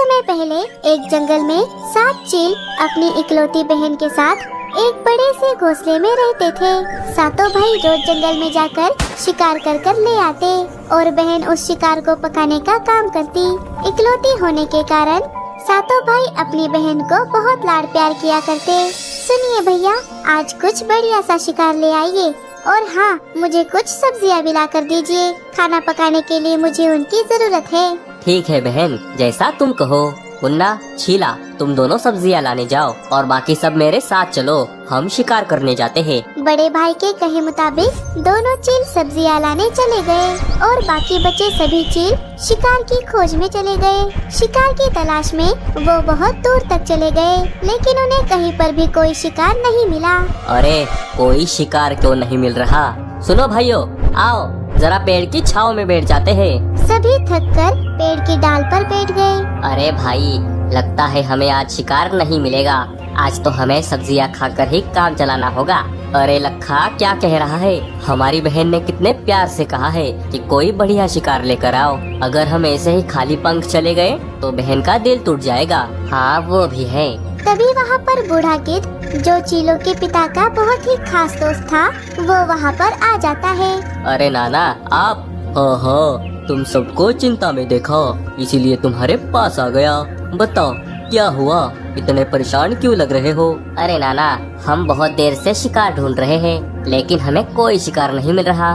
समय पहले एक जंगल में 7 चील अपनी इकलौती बहन के साथ एक बड़े से घोंसले में रहते थे। सातों भाई रोज जंगल में जाकर शिकार कर कर ले आते और बहन उस शिकार को पकाने का काम करती। इकलौती होने के कारण सातों भाई अपनी बहन को बहुत लाड प्यार किया करते। सुनिए भैया, आज कुछ बढ़िया सा शिकार ले आइए और हाँ, मुझे कुछ सब्जियाँ भी ला कर दीजिए। खाना पकाने के लिए मुझे उनकी जरूरत है। ठीक है बहन, जैसा तुम कहो। मुन्ना, शीला, तुम दोनों सब्जियां लाने जाओ और बाकी सब मेरे साथ चलो, हम शिकार करने जाते हैं। बड़े भाई के कहे मुताबिक दोनों चील सब्जियां लाने चले गए और बाकी बचे सभी चील शिकार की खोज में चले गए। शिकार की तलाश में वो बहुत दूर तक चले गए, लेकिन उन्हें कहीं पर भी कोई शिकार नहीं मिला। अरे, कोई शिकार क्यों नहीं मिल रहा? सुनो भाइयों, आओ जरा पेड़ की छांव में बैठ जाते हैं। सभी थककर पेड़ की डाल पर बैठ गए। अरे भाई, लगता है हमें आज शिकार नहीं मिलेगा। आज तो हमें सब्जियां खाकर ही काम चलाना होगा। अरे लखा, क्या कह रहा है? हमारी बहन ने कितने प्यार से कहा है कि कोई बढ़िया शिकार लेकर आओ। अगर हम ऐसे ही खाली पंख चले गए तो बहन का दिल टूट जाएगा। हाँ, वो भी है। तभी वहाँ पर बूढ़ा गिद्ध, जो चीलों के पिता का बहुत ही खास दोस्त था, वो वहाँ पर आ जाता है। अरे नाना, आप? हाँ, तुम सबको चिंता में देखा, इसीलिए तुम्हारे पास आ गया। बताओ क्या हुआ? इतने परेशान क्यों लग रहे हो? अरे नाना, हम बहुत देर से शिकार ढूंढ रहे हैं, लेकिन हमें कोई शिकार नहीं मिल रहा।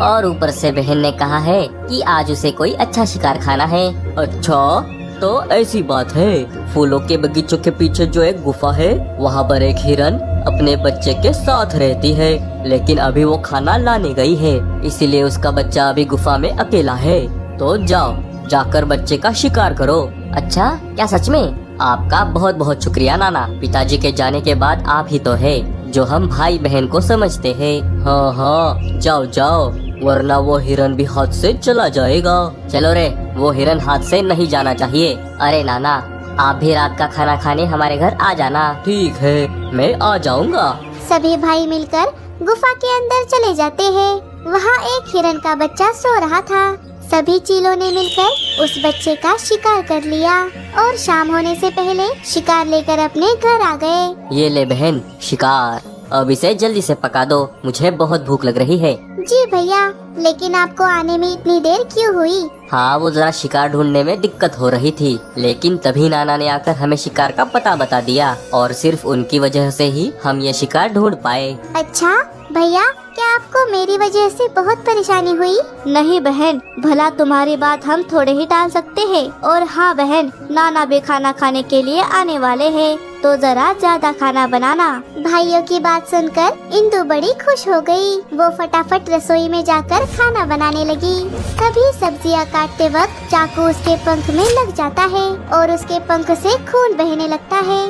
और ऊपर से बहन ने कहा है कि आज उसे कोई अच्छा शिकार खाना है। अच्छा, तो ऐसी बात है। फूलों के बगीचों के पीछे जो एक गुफा है, वहाँ पर एक हिरन अपने बच्चे के साथ रहती है, लेकिन अभी वो खाना लाने गई है, इसीलिए उसका बच्चा अभी गुफा में अकेला है। तो जाओ, जाकर बच्चे का शिकार करो। अच्छा, क्या सच में? आपका बहुत बहुत शुक्रिया नाना। पिताजी के जाने के बाद आप ही तो है जो हम भाई बहन को समझते हैं। हाँ, जाओ जाओ, वरना वो हिरन भी हाथ से चला जाएगा। चलो रे, वो हिरन हाथ से नहीं जाना चाहिए। अरे नाना, आप भी रात का खाना खाने हमारे घर आ जाना। ठीक है, मैं आ जाऊंगा। सभी भाई मिलकर गुफा के अंदर चले जाते हैं। वहाँ एक हिरन का बच्चा सो रहा था। सभी चीलों ने मिलकर उस बच्चे का शिकार कर लिया और शाम होने से पहले शिकार लेकर अपने घर आ गए। ये ले बहन, शिकार। अब इसे जल्दी से पका दो, मुझे बहुत भूख लग रही है। जी भैया, लेकिन आपको आने में इतनी देर क्यों हुई? हाँ, वो जरा शिकार ढूंढने में दिक्कत हो रही थी, लेकिन तभी नाना ने आकर हमें शिकार का पता बता दिया और सिर्फ उनकी वजह से ही हम ये शिकार ढूंढ पाए। अच्छा भैया, क्या आपको मेरी वजह से बहुत परेशानी हुई? नहीं बहन, भला तुम्हारी बात हम थोड़े ही टाल सकते हैं। और हाँ बहन, नाना भी खाना खाने के लिए आने वाले हैं, तो जरा ज्यादा खाना बनाना। भाइयों की बात सुनकर इंदु बड़ी खुश हो गई। वो फटाफट रसोई में जाकर खाना बनाने लगी। तभी सब्जियां काटते वक्त चाकू उसके पंख में लग जाता है और उसके पंख से खून बहने लगता है।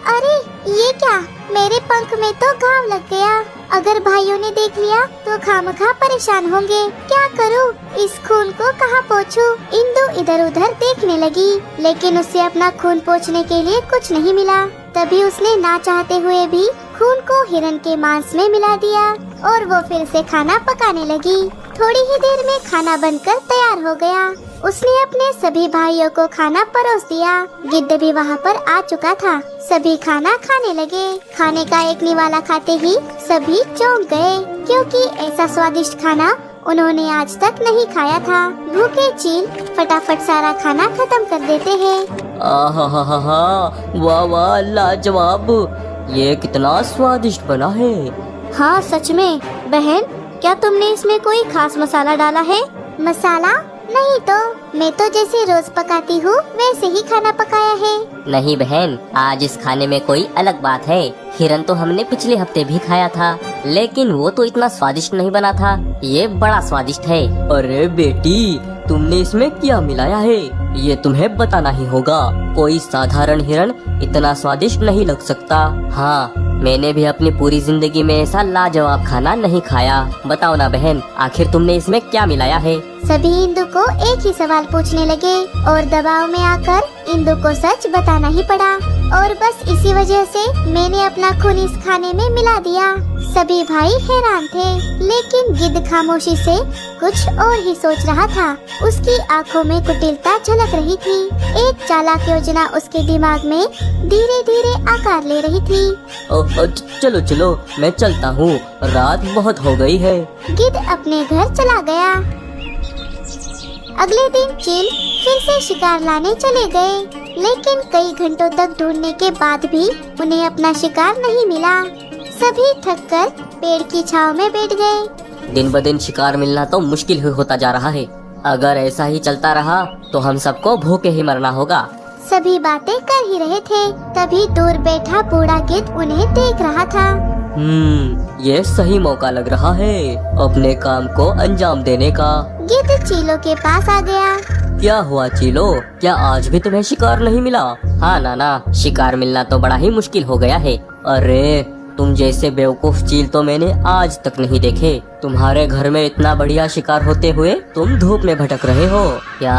अरे ये क्या? मेरे पंख में तो घाव लग गया। अगर भाइयों ने देख लिया तो खामखा परेशान होंगे। क्या करूं? इस खून को कहाँ पोंछूं? इंदु इधर उधर देखने लगी, लेकिन उसे अपना खून पोंछने के लिए कुछ नहीं मिला। तभी उसने ना चाहते हुए भी खून को हिरन के मांस में मिला दिया और वो फिर से खाना पकाने लगी। थोड़ी ही देर में खाना बनकर तैयार हो गया। उसने अपने सभी भाइयों को खाना परोस दिया। गिद्ध भी वहाँ पर आ चुका था। सभी खाना खाने लगे। खाने का एक निवाला खाते ही सभी चौंक गए, क्योंकि ऐसा स्वादिष्ट खाना उन्होंने आज तक नहीं खाया था। भूखे चील फटाफट सारा खाना खत्म कर देते हैं। वाह वाह, लाजवाब! ये कितना स्वादिष्ट बना है। हाँ सच में। बहन, क्या तुमने इसमें कोई खास मसाला डाला है? मसाला? नहीं तो, मैं तो जैसे रोज पकाती हूँ वैसे ही खाना पकाया है। नहीं बहन, आज इस खाने में कोई अलग बात है। हिरन तो हमने पिछले हफ्ते भी खाया था, लेकिन वो तो इतना स्वादिष्ट नहीं बना था। ये बड़ा स्वादिष्ट है। अरे बेटी, तुमने इसमें क्या मिलाया है? ये तुम्हें बताना ही होगा। कोई साधारण हिरन इतना स्वादिष्ट नहीं लग सकता। हाँ, मैंने भी अपनी पूरी जिंदगी में ऐसा लाजवाब खाना नहीं खाया। बताओ ना बहन, आखिर तुमने इसमें क्या मिलाया है? सभी इंदु को एक ही सवाल पूछने लगे और दबाव में आकर इंदु को सच बताना ही पड़ा और बस इसी वजह से मैंने अपना खून इस खाने में मिला दिया। सभी भाई हैरान थे, लेकिन गिद्ध खामोशी से कुछ और ही सोच रहा था। उसकी आंखों में कुटिलता झलक रही थी। एक चालाक योजना उसके दिमाग में धीरे धीरे आकार ले रही थी। चलो चलो, मैं चलता हूँ, रात बहुत हो गई है। गिद्ध अपने घर चला गया। अगले दिन चील फिर से शिकार लाने चले गए, लेकिन कई घंटों तक ढूंढने के बाद भी उन्हें अपना शिकार नहीं मिला। सभी थककर पेड़ की छांव में बैठ गए। दिन ब दिन शिकार मिलना तो मुश्किल ही होता जा रहा है। अगर ऐसा ही चलता रहा तो हम सबको भूखे ही मरना होगा। सभी बातें कर ही रहे थे, तभी दूर बैठा बूढ़ा गिद्ध उन्हें देख रहा था। ये सही मौका लग रहा है अपने काम को अंजाम देने का। गिद्ध चीलों के पास आ गया। क्या हुआ चीलो, क्या आज भी तुम्हें शिकार नहीं मिला? हाँ नाना, शिकार मिलना तो बड़ा ही मुश्किल हो गया है। अरे तुम जैसे बेवकूफ चील तो मैंने आज तक नहीं देखे। तुम्हारे घर में इतना बढ़िया शिकार होते हुए तुम धूप में भटक रहे हो। क्या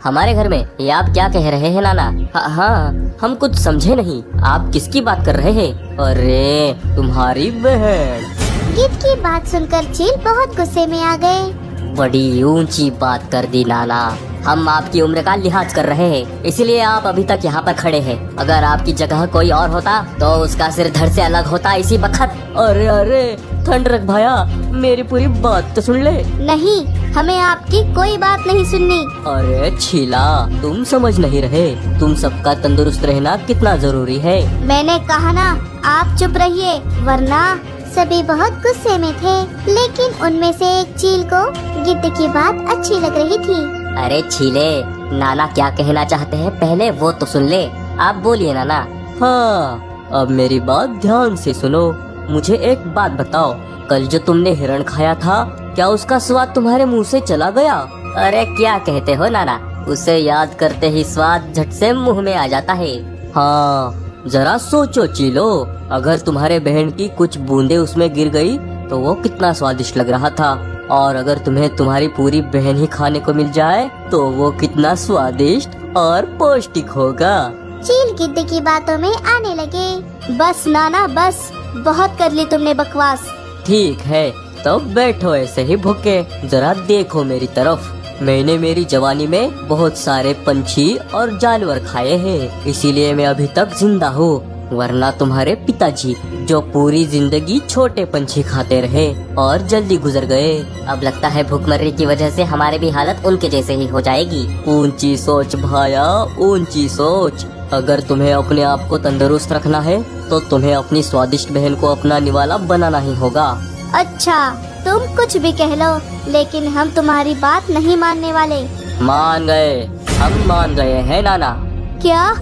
हमारे घर में? ये आप क्या कह रहे हैं नाना? हाँ, हम कुछ समझे नहीं। आप किसकी बात कर रहे हैं? अरे तुम्हारी बहन। गिद्ध की बात सुनकर चील बहुत गुस्से में आ गए। बड़ी ऊंची बात कर दी नाना। हम आपकी उम्र का लिहाज कर रहे हैं, इसलिए आप अभी तक यहाँ पर खड़े हैं। अगर आपकी जगह कोई और होता तो उसका सिर धड़ से अलग होता इसी वक्त। अरे अरे ठंड रख भाया, मेरी पूरी बात तो सुन ले। नहीं, हमें आपकी कोई बात नहीं सुननी। अरे छीला, तुम समझ नहीं रहे, तुम सबका तंदुरुस्त रहना कितना जरूरी है। मैंने कहा ना, आप चुप रहिए, वरना। सभी बहुत गुस्से में थे, लेकिन उनमें से एक चील को गिद्ध की बात अच्छी लग रही थी। अरे छीले, नाना क्या कहना चाहते हैं पहले वो तो सुन ले। आप बोलिए नाना। हाँ, अब मेरी बात ध्यान से सुनो। मुझे एक बात बताओ, कल जो तुमने हिरण खाया था, क्या उसका स्वाद तुम्हारे मुंह से चला गया? अरे क्या कहते हो नाना, उसे याद करते ही स्वाद झट से मुंह में आ जाता है। हाँ, जरा सोचो चीलो, अगर तुम्हारे बहन की कुछ बूंदे उसमें गिर गई तो वो कितना स्वादिष्ट लग रहा था, और अगर तुम्हें तुम्हारी पूरी बहन ही खाने को मिल जाए तो वो कितना स्वादिष्ट और पौष्टिक होगा। चील गिद्ध की बातों में आने लगे। बस नाना, बस, बहुत कर ली तुमने बकवास। ठीक है, तो बैठो ऐसे ही भूखे, जरा देखो मेरी तरफ। मैंने मेरी जवानी में बहुत सारे पंछी और जानवर खाए हैं, इसीलिए मैं अभी तक जिंदा हूँ। वरना तुम्हारे पिताजी जो पूरी जिंदगी छोटे पंछी खाते रहे और जल्दी गुजर गए। अब लगता है भूखमरी की वजह से हमारे भी हालत उनके जैसे ही हो जाएगी। ऊंची सोच भाया, ऊंची सोच। अगर तुम्हें अपने आप को तंदुरुस्त रखना है तो तुम्हें अपनी स्वादिष्ट बहन को अपना निवाला बनाना ही होगा। अच्छा, तुम कुछ भी कह लो, लेकिन हम तुम्हारी बात नहीं मानने वाले। मान गए, हम मान गए हैं नाना। क्या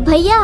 भैया,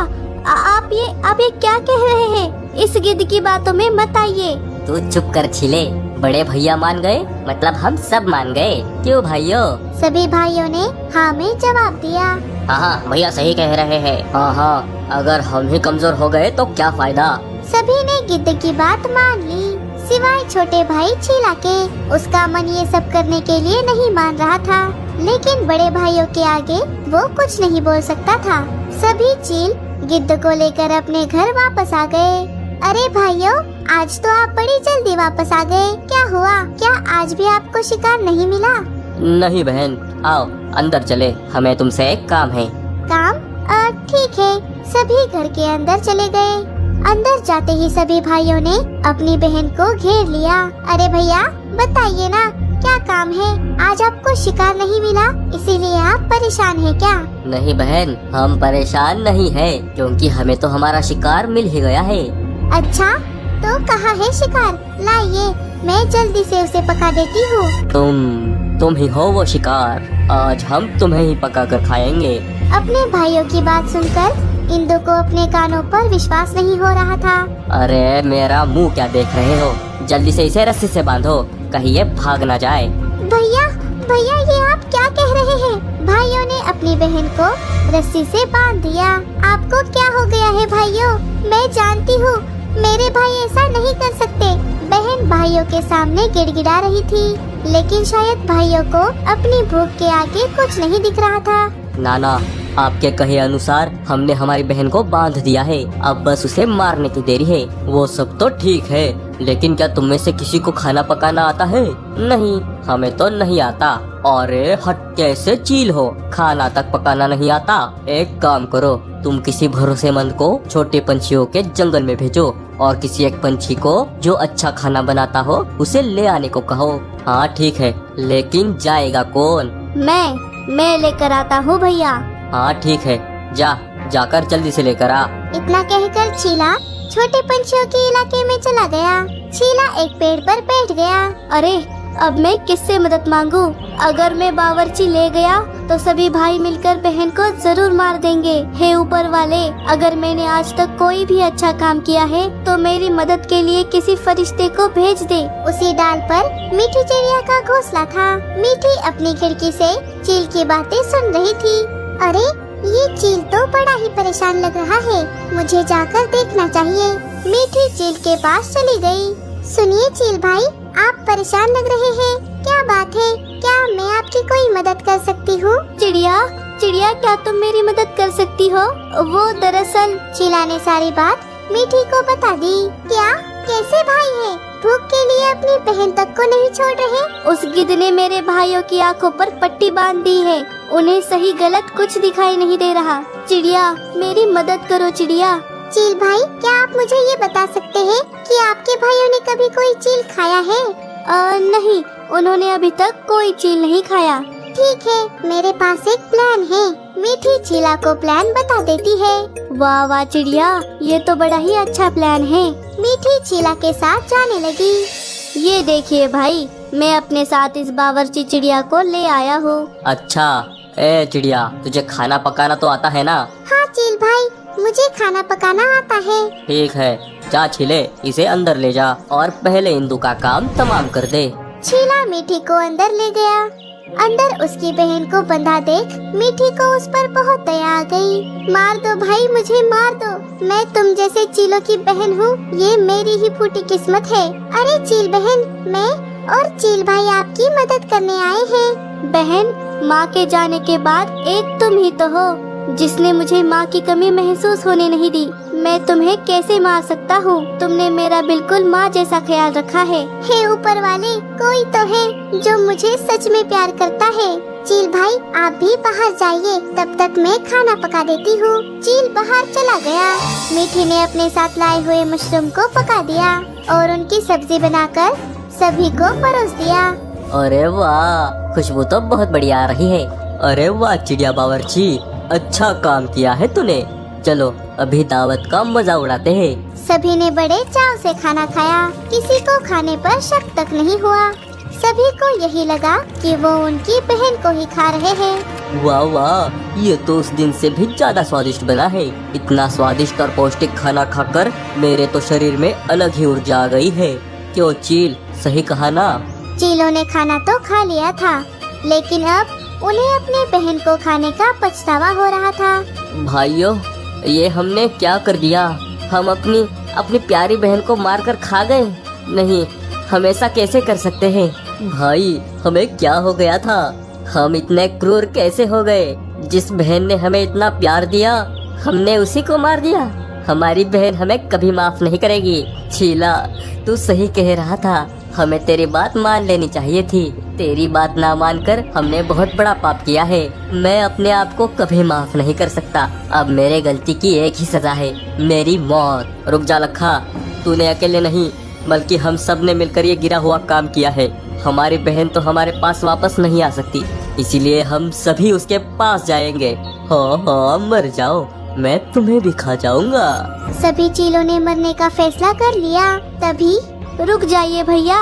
आप ये क्या कह रहे हैं? इस गिद्ध की बातों में मत आइए। तू चुप कर छिले। बड़े भैया मान गए मतलब हम सब मान गए। क्यों भाइयों? सभी भाइयों ने हाँ में जवाब दिया। हाँ, भैया सही कह रहे हैं। हाँ, अगर हम ही कमजोर हो गए तो क्या फायदा। सभी ने गिद्ध की बात मान ली, सिवाय छोटे भाई चीला के। उसका मन ये सब करने के लिए नहीं मान रहा था, लेकिन बड़े भाइयों के आगे वो कुछ नहीं बोल सकता था। सभी चील गिद्ध को लेकर अपने घर वापस आ गए। अरे भाइयों, आज तो आप बड़ी जल्दी वापस आ गए। क्या हुआ? क्या आज भी आपको शिकार नहीं मिला? नहीं बहन, आओ अंदर चले, हमें तुमसे एक काम है। काम? ठीक है। सभी घर के अंदर चले गए। अंदर जाते ही सभी भाइयों ने अपनी बहन को घेर लिया। अरे भैया, बताइए ना, क्या काम है? आज आपको शिकार नहीं मिला, इसीलिए आप परेशान हैं क्या? नहीं बहन, हम परेशान नहीं है, क्योंकि हमें तो हमारा शिकार मिल ही गया है। अच्छा, तो कहाँ है शिकार? लाइए, मैं जल्दी से उसे पका देती हूँ। तुम ही हो वो शिकार। आज हम तुम्हें ही पका कर खाएंगे। अपने भाइयों की बात सुनकर इंदु को अपने कानों पर विश्वास नहीं हो रहा था। अरे मेरा मुंह क्या देख रहे हो? जल्दी से इसे रस्सी से बांधो, कहीं ये भाग ना जाए। भैया, भैया, ये आप क्या कह रहे हैं? भाइयों ने अपनी बहन को रस्सी से बांध दिया। आपको क्या हो गया है भाइयों? मैं जानती हूँ, मेरे भाई ऐसा नहीं कर सकते। बहन भाइयों के सामने गिड़गिड़ा रही थी, लेकिन शायद भाइयों को अपनी भूख के आगे कुछ नहीं दिख रहा था। नाना, आपके कहे अनुसार हमने हमारी बहन को बांध दिया है, अब बस उसे मारने की देरी है। वो सब तो ठीक है, लेकिन क्या तुम में से किसी को खाना पकाना आता है? नहीं, हमें तो नहीं आता। अरे हट, कैसे चील हो, खाना तक पकाना नहीं आता? एक काम करो, तुम किसी भरोसेमंद को छोटे पंछियों के जंगल में भेजो और किसी एक पंछी को जो अच्छा खाना बनाता हो उसे ले आने को कहो। हाँ ठीक है, लेकिन जाएगा कौन? मैं लेकर आता हूँ भैया। हाँ ठीक है, जाकर जल्दी से लेकर आ। इतना कहकर चीला छोटे पंछियों के इलाके में चला गया। चीला एक पेड़ पर बैठ गया। अरे अब मैं किससे मदद मांगू? अगर मैं बावर्ची ले गया तो सभी भाई मिलकर बहन को जरूर मार देंगे। हे ऊपर वाले, अगर मैंने आज तक कोई भी अच्छा काम किया है तो मेरी मदद के लिए किसी फरिश्ते को भेज दे। उसी डाल पर मीठी चिड़िया का घोंसला था। मीठी अपनी खिड़की से चील की बातें सुन रही थी। अरे ये चील तो बड़ा ही परेशान लग रहा है, मुझे जाकर देखना चाहिए। मीठी चील के पास चली गई। सुनिए चील भाई, आप परेशान लग रहे हैं, क्या बात है? क्या मैं आपकी कोई मदद कर सकती हूँ? चिड़िया क्या तुम मेरी मदद कर सकती हो? वो दरअसल चीला ने सारी बात मीठी को बता दी। क्या? कैसे भाई है? भूख के लिए अपनी बहन तक को नहीं छोड़ रहे? उस गिद्ध ने मेरे भाइयों की आंखों पर पट्टी बांध दी है, उन्हें सही गलत कुछ दिखाई नहीं दे रहा। चिड़िया मेरी मदद करो चिड़िया। चील भाई, क्या आप मुझे ये बता सकते हैं कि आपके भाइयों ने कभी कोई चील खाया है? नहीं, उन्होंने अभी तक कोई चील नहीं खाया। ठीक है, मेरे पास एक प्लान है। मीठी चीला को प्लान बता देती है। वाह वाह चिड़िया, ये तो बड़ा ही अच्छा प्लान है। मीठी चीला के साथ जाने लगी। ये देखिए भाई, मैं अपने साथ इस बावर्ची चिड़िया को ले आया हूँ। अच्छा, ए चिड़िया, तुझे खाना पकाना तो आता है ना? हाँ चील भाई, मुझे खाना पकाना आता है। ठीक है, जा छिले, इसे अंदर ले जा और पहले इंदु का काम तमाम कर दे। चीला मीठी को अंदर ले गया। अंदर उसकी बहन को बंधा देख मीठी को उस पर बहुत दया आ गई। मार दो भाई, मुझे मार दो, मैं तुम जैसे चीलों की बहन हूँ, ये मेरी ही फूटी किस्मत है। अरे चील बहन, मैं और चील भाई आपकी मदद करने आए हैं। बहन, माँ के जाने के बाद एक तुम ही तो हो जिसने मुझे माँ की कमी महसूस होने नहीं दी। मैं तुम्हें कैसे मार सकता हूँ? तुमने मेरा बिल्कुल माँ जैसा ख्याल रखा है। हे ऊपर वाले, कोई तो है जो मुझे सच में प्यार करता है। चील भाई, आप भी बाहर जाइए, तब तक मैं खाना पका देती हूँ। चील बाहर चला गया। मीठी ने अपने साथ लाए हुए मशरूम को पका दिया और उनकी सब्जी बनाकर सभी को परोस दिया। अरे वाह, खुशबू तो बहुत बढ़िया आ रही है। अरे वाह चिड़िया बावर्ची, अच्छा काम किया है तूने। चलो अभी दावत का मजा उड़ाते हैं। सभी ने बड़े चाव से खाना खाया। किसी को खाने पर शक तक नहीं हुआ। सभी को यही लगा कि वो उनकी बहन को ही खा रहे हैं। वाह वाह, ये तो उस दिन से भी ज्यादा स्वादिष्ट बना है। इतना स्वादिष्ट और पौष्टिक खाना खाकर मेरे तो शरीर में अलग ही ऊर्जा आ गई है। क्यों चील, सही कहा ना? चीलों ने खाना तो खा लिया था, लेकिन अब उन्हें अपने बहन को खाने का पछतावा हो रहा था। भाइयों, ये हमने क्या कर दिया? हम अपनी प्यारी बहन को मारकर खा गए। नहीं, हम ऐसा कैसे कर सकते हैं? भाई, हमें क्या हो गया था? हम इतने क्रूर कैसे हो गए? जिस बहन ने हमें इतना प्यार दिया, हमने उसी को मार दिया। हमारी बहन हमें कभी माफ नहीं करेगी। शीला, तू सही कह रहा था, हमें तेरी बात मान लेनी चाहिए थी। तेरी बात ना मानकर हमने बहुत बड़ा पाप किया है। मैं अपने आप को कभी माफ नहीं कर सकता। अब मेरे गलती की एक ही सजा है, मेरी मौत। रुक जा लखा, तूने अकेले नहीं बल्कि हम सब ने मिलकर ये गिरा हुआ काम किया है। हमारी बहन तो हमारे पास वापस नहीं आ सकती, इसीलिए हम सभी उसके पास जाएंगे। हाँ हाँ, मर जाओ, मैं तुम्हें भी खा जाऊंगा। सभी चीलों ने मरने का फैसला कर लिया। तभी रुक जाइए भैया,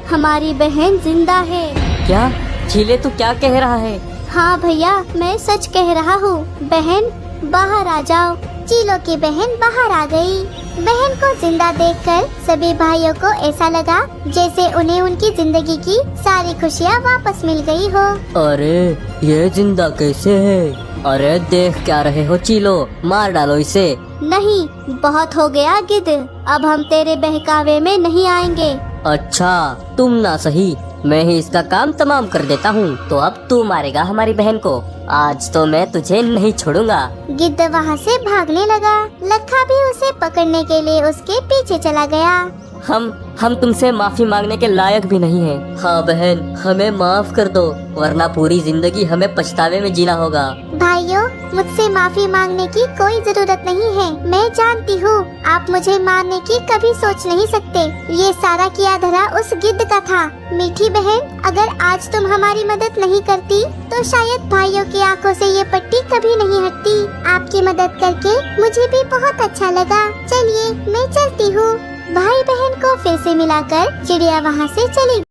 हमारी बहन जिंदा है। क्या? चीले, तू क्या कह रहा है? हाँ भैया, मैं सच कह रहा हूँ। बहन, बाहर आ जाओ। चीलों की बहन बाहर आ गई। बहन को जिंदा देखकर सभी भाइयों को ऐसा लगा जैसे उन्हें उनकी जिंदगी की सारी खुशियाँ वापस मिल गई हो। अरे ये जिंदा कैसे है? अरे देख क्या रहे हो चीलो, मार डालो इसे। नहीं, बहुत हो गया गिद्ध, अब हम तेरे बहकावे में नहीं आएंगे। अच्छा, तुम ना सही, मैं ही इसका काम तमाम कर देता हूँ। तो अब तू मारेगा हमारी बहन को। आज तो मैं तुझे नहीं छोड़ूंगा। गिद्ध वहाँ से भागने लगा। लखा भी उसे पकड़ने के लिए उसके पीछे चला गया। हम तुमसे माफी मांगने के लायक भी नहीं हैं। हाँ बहन, हमें माफ कर दो, वरना पूरी जिंदगी हमें पछतावे में जीना होगा। भाइयों, मुझसे माफी मांगने की कोई जरूरत नहीं है। मैं जानती हूँ आप मुझे मारने की कभी सोच नहीं सकते। ये सारा किया धरा उस गिद्ध का था। मीठी बहन, अगर आज तुम हमारी मदद नहीं करती तो शायद भाइयों की आंखों से ये पट्टी कभी नहीं हटती। आपकी मदद करके मुझे भी बहुत अच्छा लगा। चलिए मैं चलती हूँ। भाई बहन को फिर से मिलाकर चिड़िया वहाँ से चली।